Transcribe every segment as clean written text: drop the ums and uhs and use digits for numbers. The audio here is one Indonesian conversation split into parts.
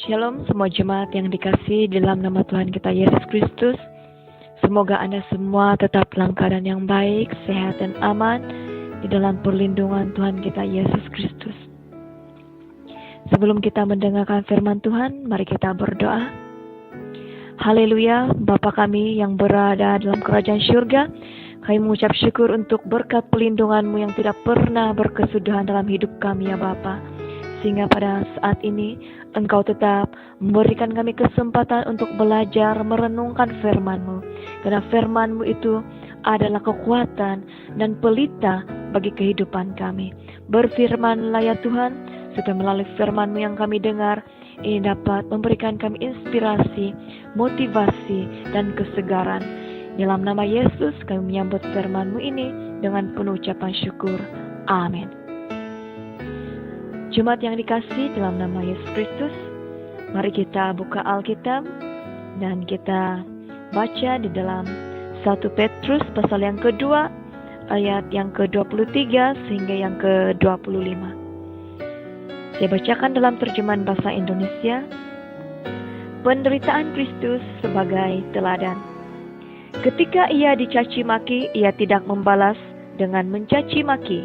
Shalom semua jemaat yang dikasihi dalam nama Tuhan kita Yesus Kristus. Semoga Anda semua tetap dalam keadaan yang baik, sehat dan aman di dalam perlindungan Tuhan kita Yesus Kristus. Sebelum kita mendengarkan firman Tuhan, mari kita berdoa. Haleluya, Bapa kami yang berada dalam kerajaan surga, kami mengucap syukur untuk berkat pelindungan-Mu yang tidak pernah berkesudahan dalam hidup kami ya Bapa. Sehingga pada saat ini Engkau tetap memberikan kami kesempatan untuk belajar merenungkan firman-Mu. Karena firman-Mu itu adalah kekuatan dan pelita bagi kehidupan kami. Berfirmanlah ya Tuhan, supaya melalui firman-Mu yang kami dengar, ini dapat memberikan kami inspirasi, motivasi, dan kesegaran. Dalam nama Yesus kami menyambut firman-Mu ini dengan penuh ucapan syukur. Amin. Jemaat yang dikasihi dalam nama Yesus Kristus, mari kita buka Alkitab dan kita baca di dalam 1 Petrus pasal yang kedua, ayat yang ke-23 sehingga yang ke-25. Saya bacakan dalam terjemahan bahasa Indonesia. Penderitaan Kristus sebagai teladan. Ketika ia dicaci maki, ia tidak membalas dengan mencaci maki.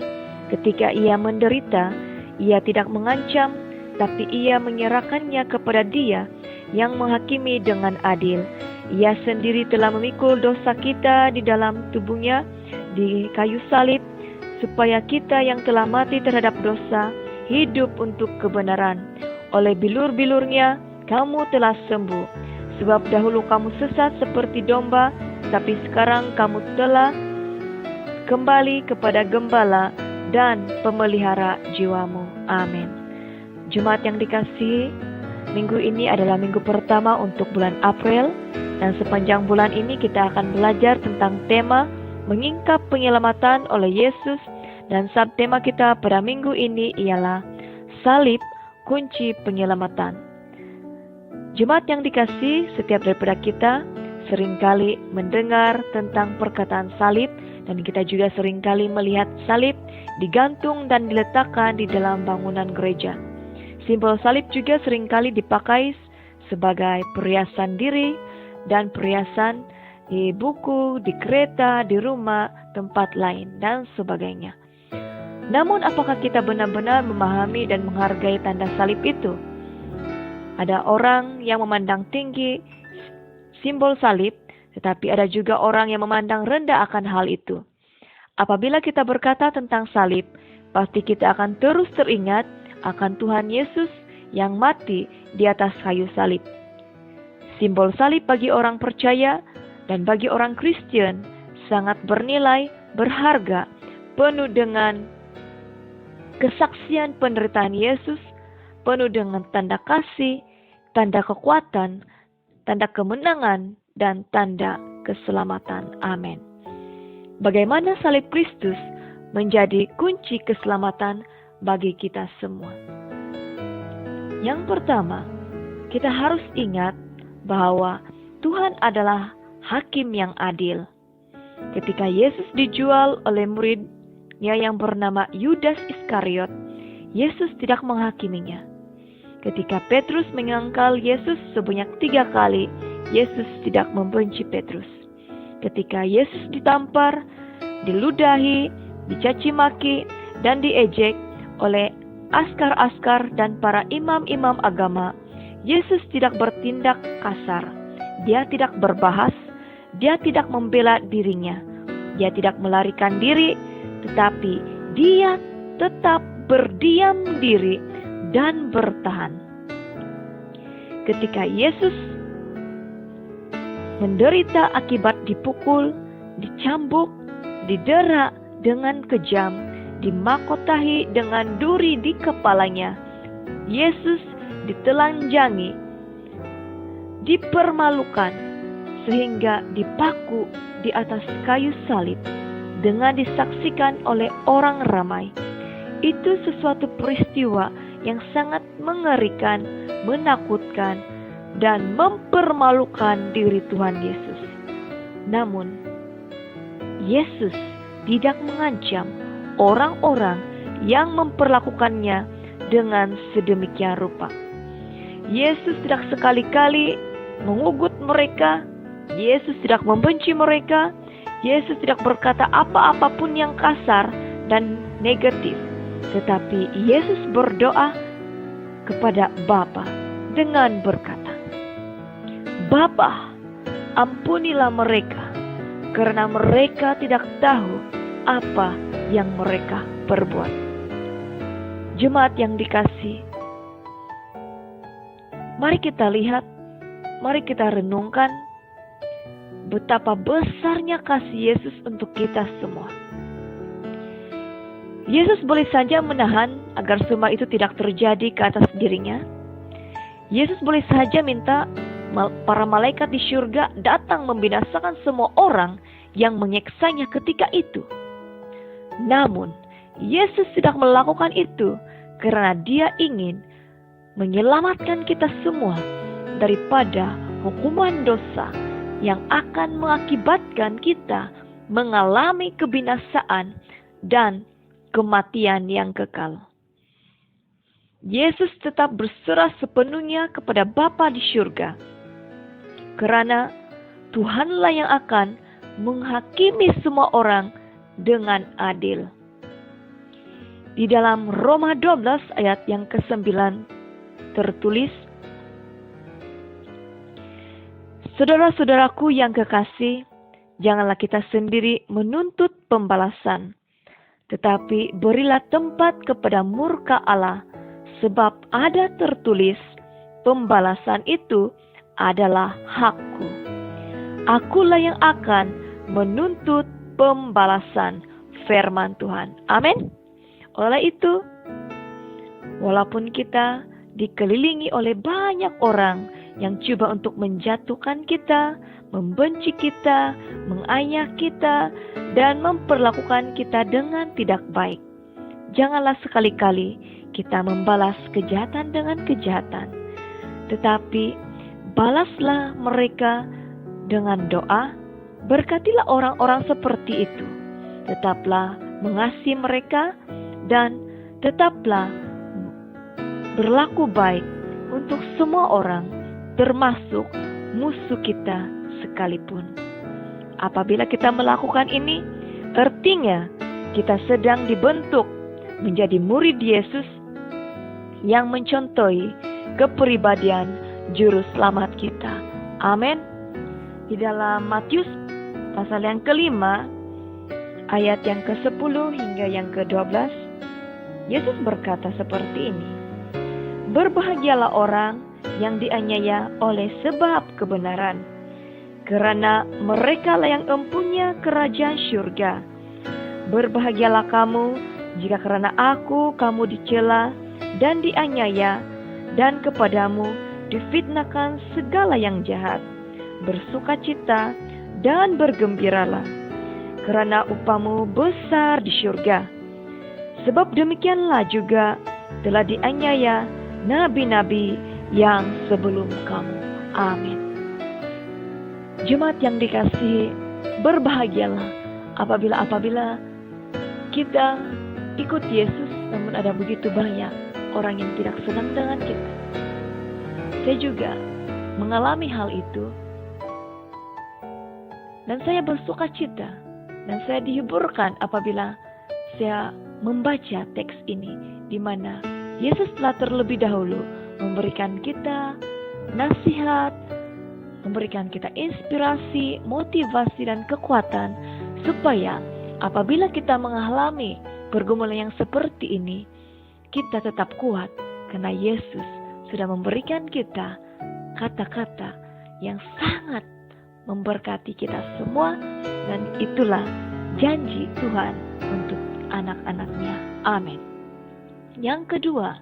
Ketika ia menderita, ia tidak mengancam, tapi ia menyerahkannya kepada Dia yang menghakimi dengan adil. Ia sendiri telah memikul dosa kita di dalam tubuhnya di kayu salib, supaya kita yang telah mati terhadap dosa hidup untuk kebenaran. Oleh bilur-bilurnya kamu telah sembuh. Sebab dahulu kamu sesat seperti domba, tapi sekarang kamu telah kembali kepada Gembala dan pemelihara jiwamu. Amin. Jemaat yang dikasihi, minggu ini adalah minggu pertama untuk bulan April, dan sepanjang bulan ini kita akan belajar tentang tema mengingkap penyelamatan oleh Yesus, dan subtema kita pada minggu ini ialah salib, kunci penyelamatan. Jemaat yang dikasihi, setiap daripada kita seringkali mendengar tentang perkataan salib, dan kita juga seringkali melihat salib digantung dan diletakkan di dalam bangunan gereja. Simbol salib juga seringkali dipakai sebagai perhiasan diri dan perhiasan di buku, di kereta, di rumah, tempat lain, dan sebagainya. Namun apakah kita benar-benar memahami dan menghargai tanda salib itu? Ada orang yang memandang tinggi simbol salib, tetapi ada juga orang yang memandang rendah akan hal itu. Apabila kita berkata tentang salib, pasti kita akan terus teringat akan Tuhan Yesus yang mati di atas kayu salib. Simbol salib bagi orang percaya dan bagi orang Kristen sangat bernilai, berharga, penuh dengan kesaksian penderitaan Yesus, penuh dengan tanda kasih, tanda kekuatan, tanda kemenangan, dan tanda keselamatan. Amin. Bagaimana salib Kristus menjadi kunci keselamatan bagi kita semua? Yang pertama, kita harus ingat bahwa Tuhan adalah hakim yang adil. Ketika Yesus dijual oleh muridnya yang bernama Yudas Iskariot, Yesus tidak menghakiminya. Ketika Petrus menyangkal Yesus sebanyak 3 kali, Yesus tidak membenci Petrus. Ketika Yesus ditampar, diludahi, dicaci maki, dan diejek oleh askar-askar dan para imam-imam agama, Yesus tidak bertindak kasar. Dia tidak berbahas, dia tidak membela dirinya. Dia tidak melarikan diri, tetapi dia tetap berdiam diri dan bertahan. Ketika Yesus menderita akibat dipukul, dicambuk, didera dengan kejam, dimakotahi dengan duri di kepalanya, Yesus ditelanjangi, dipermalukan, sehingga dipaku di atas kayu salib dengan disaksikan oleh orang ramai. Itu sesuatu peristiwa yang sangat mengerikan, menakutkan, dan mempermalukan diri Tuhan Yesus. Namun, Yesus tidak mengancam orang-orang yang memperlakukannya dengan sedemikian rupa. Yesus tidak sekali-kali mengugut mereka. Yesus tidak membenci mereka. Yesus tidak berkata apa-apapun yang kasar dan negatif. Tetapi Yesus berdoa kepada Bapa dengan berkata, Bapa, ampunilah mereka, karena mereka tidak tahu apa yang mereka perbuat. Jemaat yang dikasihi, mari kita lihat, mari kita renungkan betapa besarnya kasih Yesus untuk kita semua. Yesus boleh saja menahan agar semua itu tidak terjadi ke atas dirinya. Yesus boleh saja minta para malaikat di surga datang membinasakan semua orang yang menyiksanya ketika itu. Namun, Yesus tidak melakukan itu karena Dia ingin menyelamatkan kita semua daripada hukuman dosa yang akan mengakibatkan kita mengalami kebinasaan dan kematian yang kekal. Yesus tetap berserah sepenuhnya kepada Bapa di surga, karena Tuhanlah yang akan menghakimi semua orang dengan adil. Di dalam Roma 12 ayat yang ke-9 tertulis, Saudara-saudaraku yang kekasih, janganlah kita sendiri menuntut pembalasan, tetapi berilah tempat kepada murka Allah, sebab ada tertulis, pembalasan itu adalah hakku. Akulah yang akan menuntut pembalasan, firman Tuhan. Amin. Oleh itu, walaupun kita dikelilingi oleh banyak orang yang coba untuk menjatuhkan kita, membenci kita, mengayak kita, dan memperlakukan kita dengan tidak baik, janganlah sekali-kali kita membalas kejahatan dengan kejahatan. Tetapi balaslah mereka dengan doa, berkatilah orang-orang seperti itu. Tetaplah mengasihi mereka dan tetaplah berlaku baik untuk semua orang, termasuk musuh kita sekalipun. Apabila kita melakukan ini, artinya kita sedang dibentuk menjadi murid Yesus yang mencontohi kepribadian juru selamat kita. Amin. Di dalam Matius pasal yang ke-5 ayat yang ke-10 hingga yang ke-12, Yesus berkata seperti ini, Berbahagialah orang yang dianiaya oleh sebab kebenaran, karena merekalah yang empunya kerajaan surga. Berbahagialah kamu jika karena aku kamu dicela dan dianiaya, dan kepadamu difitnahkan segala yang jahat. Bersukacita dan bergembiralah, karena upamu besar di surga. Sebab demikianlah juga telah dianiaya nabi-nabi yang sebelum kamu. Amin. Jemaat yang dikasihi, berbahagialah apabila kita ikut Yesus, namun ada begitu banyak orang yang tidak senang dengan kita. Saya juga mengalami hal itu, dan saya bersuka cita, dan saya dihiburkan apabila saya membaca teks ini, di mana Yesus telah terlebih dahulu memberikan kita nasihat, memberikan kita inspirasi, motivasi, dan kekuatan, supaya apabila kita mengalami pergumulan yang seperti ini, kita tetap kuat, karena Yesus sudah memberikan kita kata-kata yang sangat memberkati kita semua, dan itulah janji Tuhan untuk anak-anaknya. Amin. Yang kedua,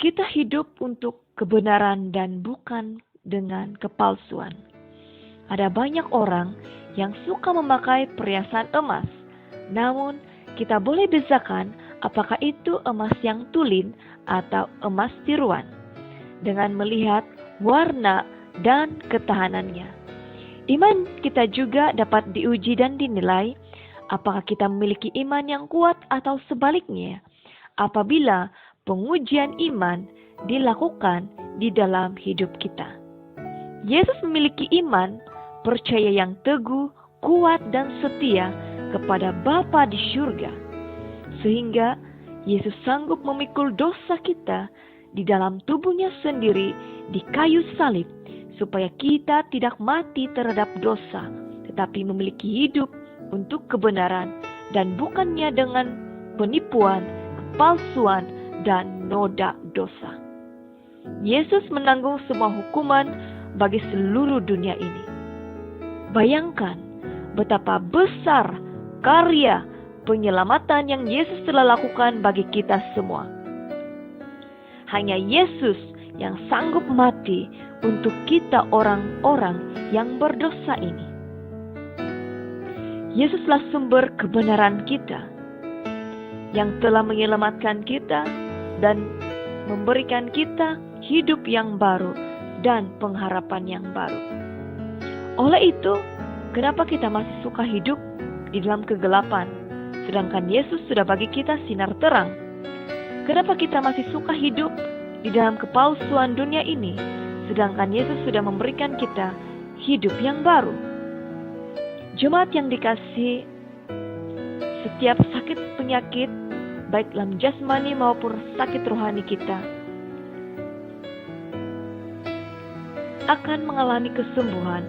kita hidup untuk kebenaran dan bukan dengan kepalsuan. Ada banyak orang yang suka memakai perhiasan emas, namun kita boleh bedakan apakah itu emas yang tulin atau emas tiruan dengan melihat warna dan ketahanannya. Iman kita juga dapat diuji dan dinilai apakah kita memiliki iman yang kuat atau sebaliknya. Apabila pengujian iman dilakukan di dalam hidup kita. Yesus memiliki iman, percaya yang teguh, kuat dan setia kepada Bapa di surga, sehingga Yesus sanggup memikul dosa kita di dalam tubuhnya sendiri di kayu salib, supaya kita tidak mati terhadap dosa, tetapi memiliki hidup untuk kebenaran, dan bukannya dengan penipuan, kepalsuan, dan noda dosa. Yesus menanggung semua hukuman bagi seluruh dunia ini. Bayangkan betapa besar karya penyelamatan yang Yesus telah lakukan bagi kita semua. Hanya Yesus yang sanggup mati untuk kita orang-orang yang berdosa ini. Yesuslah sumber kebenaran kita, yang telah menyelamatkan kita dan memberikan kita hidup yang baru dan pengharapan yang baru. Oleh itu, kenapa kita masih suka hidup di dalam kegelapan, sedangkan Yesus sudah bagi kita sinar terang? Kenapa kita masih suka hidup di dalam kepalsuan dunia ini, sedangkan Yesus sudah memberikan kita hidup yang baru? Jemaat yang dikasihi, setiap sakit penyakit, baik dalam jasmani maupun sakit rohani kita, akan mengalami kesembuhan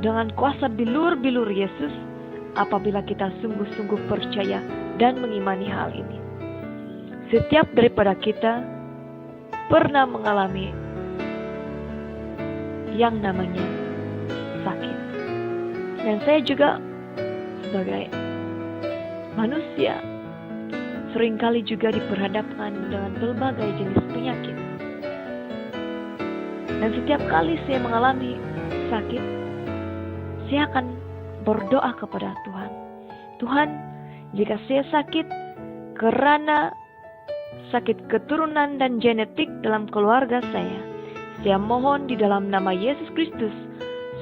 dengan kuasa bilur-bilur Yesus apabila kita sungguh-sungguh percaya dan mengimani hal ini. Setiap daripada kita pernah mengalami yang namanya sakit. Dan saya juga sebagai manusia seringkali juga diperhadapkan dengan berbagai jenis penyakit. Dan setiap kali saya mengalami sakit, saya akan berdoa kepada Tuhan. Tuhan, jika saya sakit karena sakit keturunan dan genetik dalam keluarga saya mohon di dalam nama Yesus Kristus,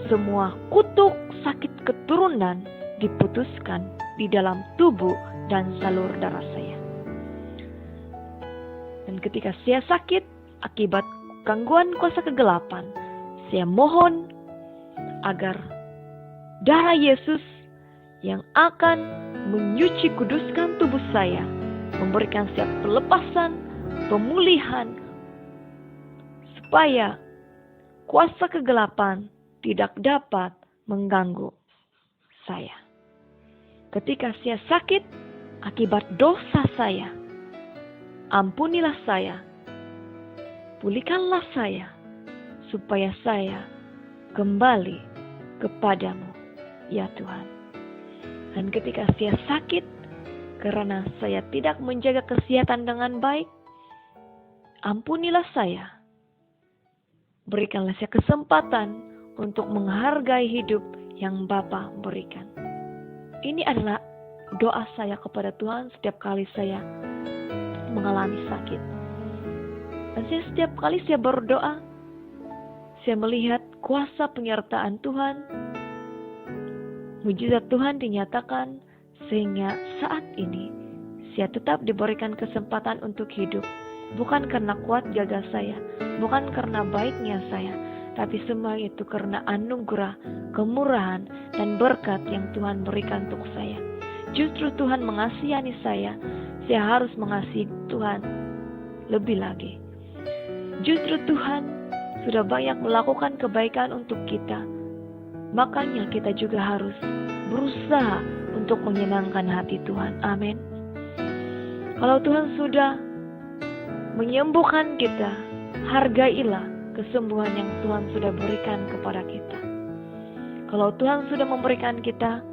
semua kutuk sakit keturunan diputuskan di dalam tubuh dan salur darah saya. Dan ketika saya sakit akibat gangguan kuasa kegelapan, saya mohon agar darah Yesus yang akan menyuci kuduskan tubuh saya, memberikan setiap pelepasan, pemulihan, supaya kuasa kegelapan tidak dapat mengganggu saya. Ketika saya sakit akibat dosa saya, ampunilah saya, pulihkanlah saya, supaya saya kembali kepadamu, ya Tuhan. Dan ketika saya sakit karena saya tidak menjaga kesehatan dengan baik, ampunilah saya. Berikanlah saya kesempatan untuk menghargai hidup yang Bapa berikan. Ini adalah doa saya kepada Tuhan setiap kali saya mengalami sakit. Dan setiap kali saya berdoa, saya melihat kuasa penyertaan Tuhan, mujizat Tuhan dinyatakan, sehingga saat ini saya tetap diberikan kesempatan untuk hidup. Bukan karena kuat jaga saya, bukan karena baiknya saya, tapi semua itu karena anugerah, kemurahan, dan berkat yang Tuhan berikan untuk saya. Justru Tuhan mengasihani saya harus mengasihi Tuhan lebih lagi. Justru Tuhan sudah banyak melakukan kebaikan untuk kita, makanya kita juga harus berusaha untuk menyenangkan hati Tuhan. Amin. Kalau Tuhan sudah menyembuhkan kita, hargailah kesembuhan yang Tuhan sudah berikan kepada kita. Kalau Tuhan sudah memberikan kita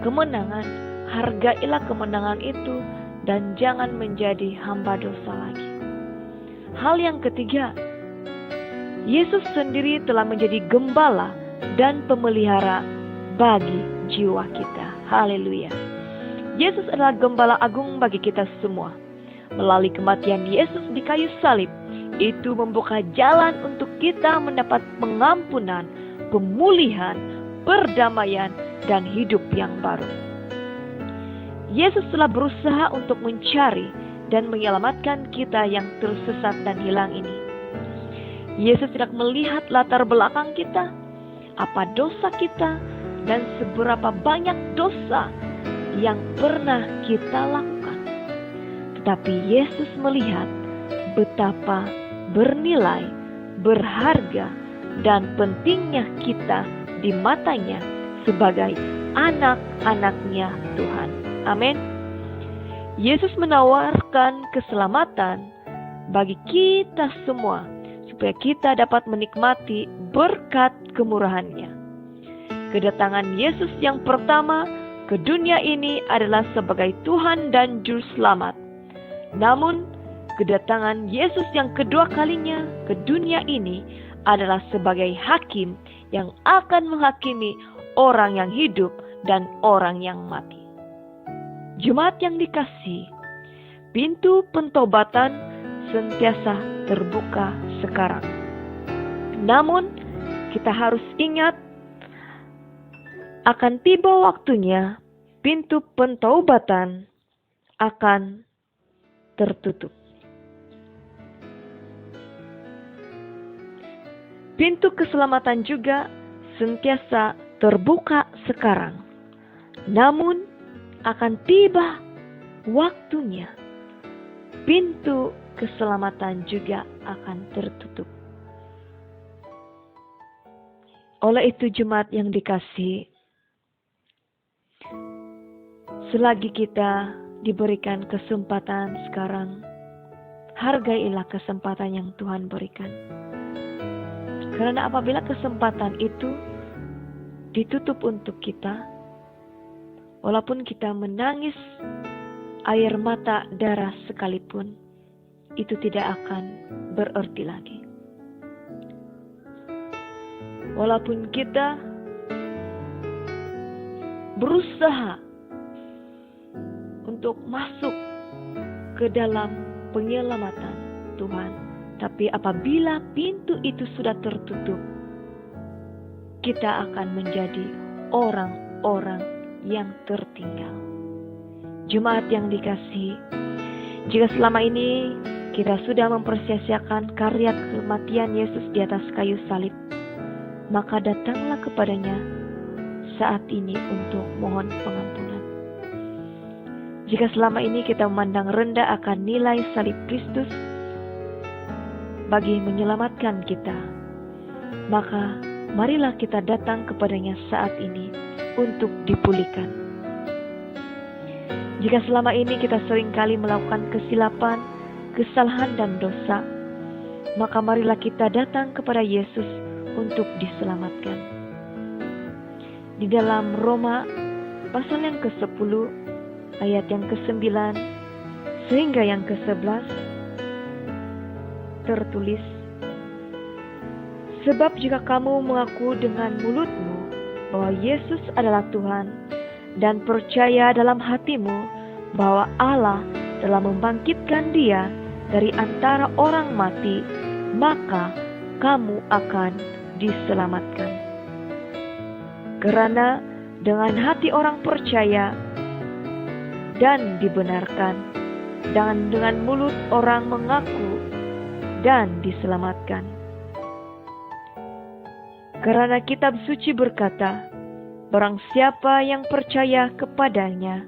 kemenangan, hargailah kemenangan itu dan jangan menjadi hamba dosa lagi. Hal yang ketiga, Yesus sendiri telah menjadi gembala dan pemelihara bagi jiwa kita. Haleluya. Yesus adalah gembala agung bagi kita semua. Melalui kematian Yesus di kayu salib, itu membuka jalan untuk kita mendapat pengampunan, pemulihan, perdamaian, dan hidup yang baru. Yesus telah berusaha untuk mencari dan menyelamatkan kita yang tersesat dan hilang ini. Yesus tidak melihat latar belakang kita, apa dosa kita, dan seberapa banyak dosa yang pernah kita lakukan. Tetapi Yesus melihat betapa bernilai, berharga, dan pentingnya kita di matanya sebagai anak-anaknya Tuhan. Amin. Yesus menawarkan keselamatan bagi kita semua, supaya kita dapat menikmati berkat kemurahan-Nya. Kedatangan Yesus yang pertama ke dunia ini adalah sebagai Tuhan dan Juru Selamat. Namun, kedatangan Yesus yang kedua kalinya ke dunia ini adalah sebagai hakim yang akan menghakimi orang yang hidup dan orang yang mati. Jemaat yang dikasihi, pintu pentobatan sentiasa terbuka sekarang. Namun, kita harus ingat, akan tiba waktunya pintu pentobatan akan tertutup. Pintu keselamatan juga sentiasa terbuka sekarang. Namun, akan tiba waktunya pintu keselamatan juga akan tertutup. Oleh itu, jemaat yang dikasihi, selagi kita diberikan kesempatan sekarang, hargailah kesempatan yang Tuhan berikan. Karena apabila kesempatan itu ditutup untuk kita, walaupun kita menangis air mata darah sekalipun, itu tidak akan berarti lagi. Walaupun kita berusaha untuk masuk ke dalam penyelamatan Tuhan, tapi apabila pintu itu sudah tertutup, kita akan menjadi orang-orang yang tertinggal. Jemaat yang dikasihi, jika selama ini kita sudah mempersia-siakan karya kematian Yesus di atas kayu salib, maka datanglah kepadanya saat ini untuk mohon pengampunan. Jika selama ini kita memandang rendah akan nilai salib Kristus bagi menyelamatkan kita, maka marilah kita datang kepadanya saat ini untuk dipulihkan. Jika selama ini kita seringkali melakukan kesilapan, kesalahan dan dosa, maka marilah kita datang kepada Yesus untuk diselamatkan. Di dalam Roma pasal yang ke-10 ayat yang ke-9 sehingga yang ke-11 tertulis, sebab jika kamu mengaku dengan mulutmu bahwa Yesus adalah Tuhan dan percaya dalam hatimu bahwa Allah telah membangkitkan Dia dari antara orang mati, maka kamu akan diselamatkan. Karena dengan hati orang percaya dan dibenarkan, dan dengan mulut orang mengaku dan diselamatkan. Karena kitab suci berkata, barang siapa yang percaya kepadanya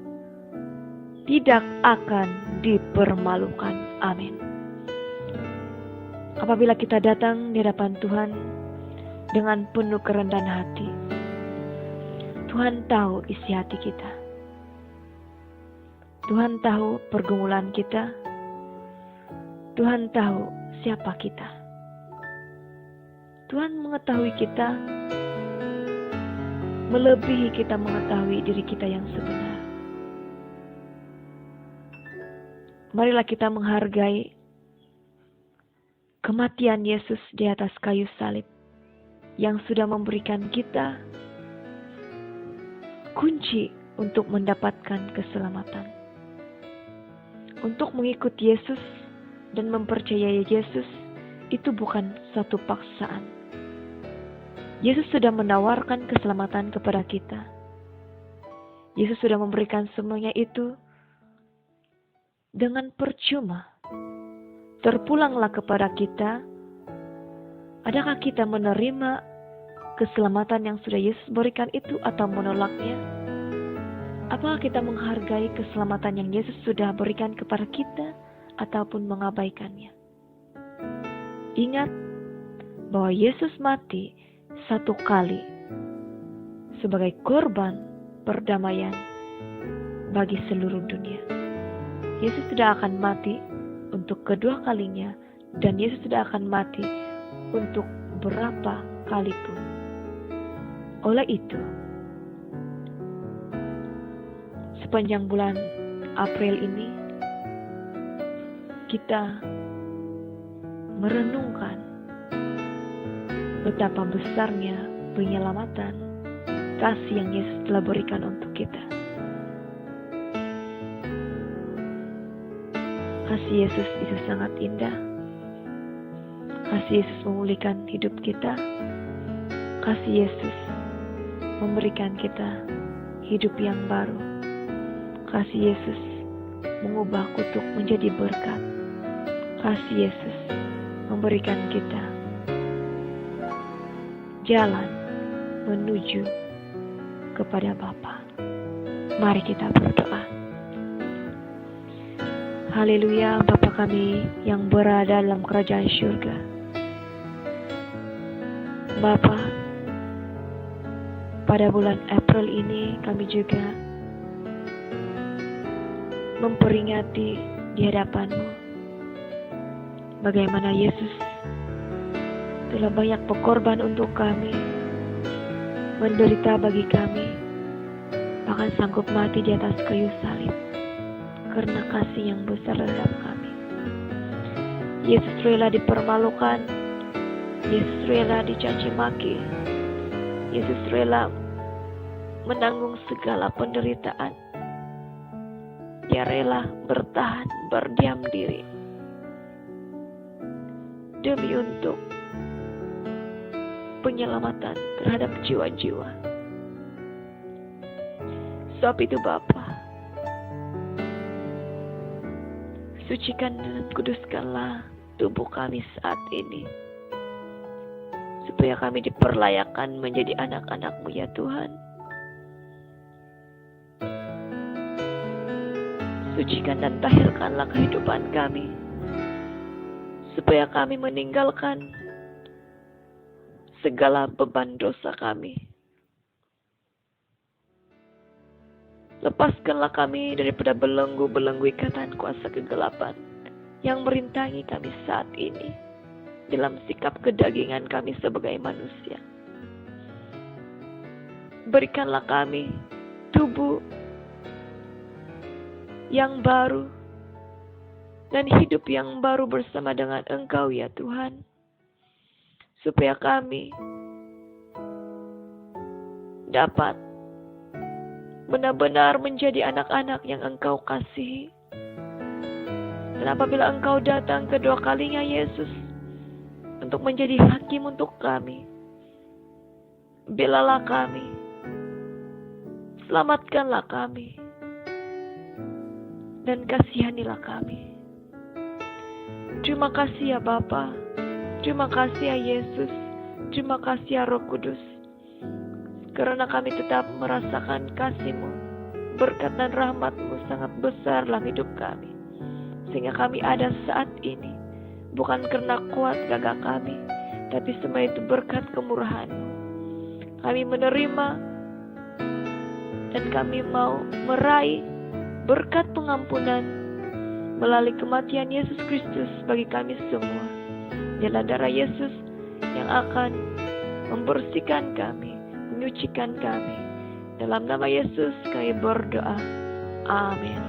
tidak akan dipermalukan. Amin. Apabila kita datang di hadapan Tuhan dengan penuh kerendahan hati, Tuhan tahu isi hati kita. Tuhan tahu pergumulan kita. Tuhan tahu siapa kita. Tuhan mengetahui kita melebihi kita mengetahui diri kita yang sebenar. Marilah kita menghargai kematian Yesus di atas kayu salib yang sudah memberikan kita kunci untuk mendapatkan keselamatan. Untuk mengikut Yesus dan mempercayai Yesus itu bukan satu paksaan. Yesus sudah menawarkan keselamatan kepada kita. Yesus sudah memberikan semuanya itu dengan percuma. Terpulanglah kepada kita, adakah kita menerima keselamatan yang sudah Yesus berikan itu atau menolaknya? Apakah kita menghargai keselamatan yang Yesus sudah berikan kepada kita ataupun mengabaikannya? Ingat bahwa Yesus mati satu kali sebagai korban perdamaian bagi seluruh dunia. Yesus tidak akan mati untuk kedua kalinya, dan Yesus tidak akan mati untuk berapa kali pun. Oleh itu, sepanjang bulan April ini, kita merenungkan betapa besarnya penyelamatan kasih yang Yesus telah berikan untuk kita. Kasih Yesus itu sangat indah. Kasih Yesus memulihkan hidup kita. Kasih Yesus memberikan kita hidup yang baru. Kasih Yesus mengubah kutuk menjadi berkat. Kasih Yesus memberikan kita jalan menuju kepada Bapa. Mari kita berdoa. Haleluya, Bapa kami yang berada dalam kerajaan surga. Bapa, pada bulan April ini kami juga memperingati di hadapan-Mu bagaimana Yesus telah banyak berkorban untuk kami, menderita bagi kami, bahkan sanggup mati di atas kayu salib karena kasih yang besar terhadap kami. Yesus rela dipermalukan, Yesus rela dicaci maki, Yesus rela menanggung segala penderitaan. Dia rela bertahan, berdiam diri demi untuk penyelamatan terhadap jiwa-jiwa. Sebab itu Bapa, sucikan dan kuduskanlah tubuh kami saat ini, supaya kami diperlayakan menjadi anak-anak-Mu ya Tuhan. Sucikan dan tahirkanlah kehidupan kami, supaya kami meninggalkan segala beban dosa kami. Lepaskanlah kami daripada belenggu-belenggu ikatan kuasa kegelapan yang merintangi kami saat ini dalam sikap kedagingan kami sebagai manusia. Berikanlah kami tubuh yang baru dan hidup yang baru bersama dengan Engkau ya Tuhan, supaya kami dapat benar-benar menjadi anak-anak yang Engkau kasihi. Dan apabila Engkau datang kedua kalinya Yesus untuk menjadi hakim untuk kami, belalah kami, selamatkanlah kami, dan kasihanilah kami. Terima kasih ya Bapa, terima kasih ya Yesus, terima kasih ya Roh Kudus, karena kami tetap merasakan kasih-Mu, berkat dan rahmat-Mu sangat besar dalam hidup kami, sehingga kami ada saat ini, bukan karena kuat gagah kami, tapi semua itu berkat kemurahan-Mu. Kami menerima dan kami mau meraih berkat pengampunan melalui kematian Yesus Kristus bagi kami semua. Dialah darah Yesus yang akan membersihkan kami, menyucikan kami. Dalam nama Yesus kami berdoa. Amin.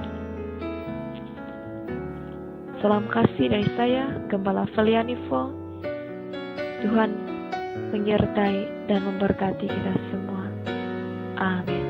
Salam kasih dari saya, Gembala Felianivo. Tuhan menyertai dan memberkati kita semua. Amin.